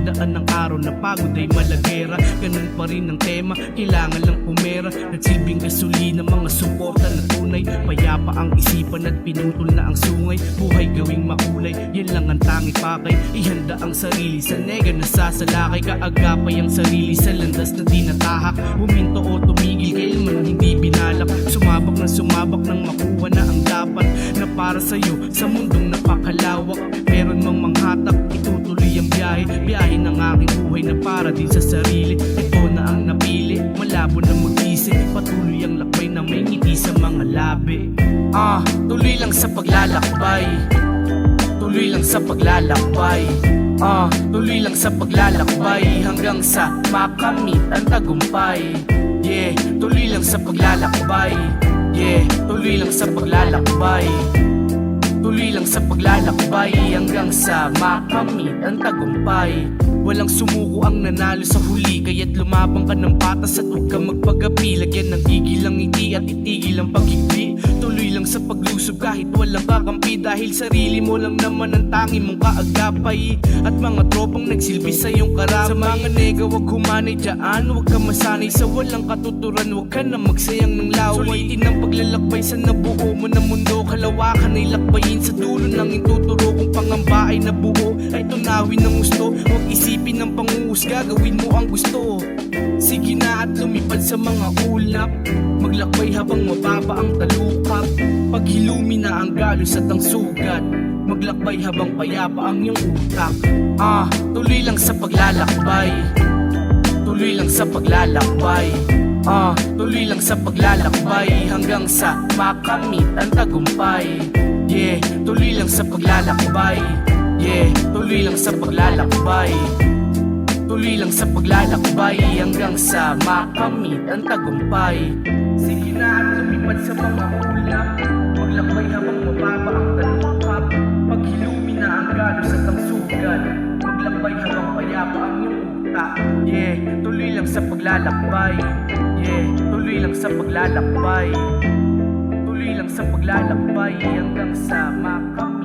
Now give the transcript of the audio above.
Tandaan ng araw na pagod ay malagera. Ganun pa rin ang tema, kailangan lang pumera. Nagsilbing gasolina, mga suporta na tunay. Payapa ang isipan at pinutol na ang sungay. Buhay gawing makulay, yan lang ang tangi pakay. Ihanda ang sarili sa nega na sasalakay. Kaagapay ang sarili sa landas na di natahak. Huminto o tumigil, kailanman hindi binalak. Sumabak nang makuha na ang dapat na para sa'yo sa mundong napakalawak. Meron mang manghatak, itutuloy ang biyahe. Biyahe ng aking buhay na para din sa sarili. Ito na ang napili, malabo na mag-isip. Patuloy ang lakbay na may ngiti sa mga labi. Tuloy lang sa paglalakbay. Tuloy lang sa paglalakbay. Tuloy lang sa paglalakbay hanggang sa makamit ang tagumpay. Yeah, tuloy lang sa paglalakbay. Yeah, tuloy lang sa paglalakbay. Tuloy lang sa paglalakbay hanggang sa makamit ang tagumpay. Walang sumuko ang nanalo sa huli, kaya't lumabang ka ng patas at huwag ka magpagapi. Lagyan ng tigil ang ngiti at itigil ang pagigli. Tuloy lang sa paglusob kahit walang kakampi, dahil sarili mo lang naman ang tangi mong kaagapay. At mga tropang nagsilbi sa iyong karamay. Sa mga nega wag humanay dyan, huwag ka masanay sa walang katuturan. Huwag ka na magsayang ng laway. Sulitin ang paglalakbay sa nabuo mo na mundo. Kalawakan ay lakbayin sa dulo ng ituturo. Kung pangamba ay nabuo, ay tunawin ng gusto. Huwag isipin ng panguhusga, gawin mo ang gusto. Sige na at lumipad sa mga ulap. Maglakbay habang mababa ang talukap. Paghilumi na ang galos at ang sugat. Maglakbay habang payapa ang iyong utak. Tuloy lang sa paglalakbay. Tuloy lang sa paglalakbay. Tuloy lang sa paglalakbay hanggang sa makamit ang tagumpay. Yeah, tuloy lang sa paglalakbay. Yeah, tuloy lang sa paglalakbay. Tuloy lang sa paglalakbay hanggang sa makamit ang tagumpay. Sige na at lumipad sa mga ulap. Maglakbay habang mababa ang talukap. Paghilumi na ang galos at ang sugat. Maglakbay habang payapa ang iyong utak. Yeah, tuloy lang sa paglalakbay. Yeah, tuloy lang sa paglalakbay. Tuloy lang sa paglalakbay hanggang sa makamit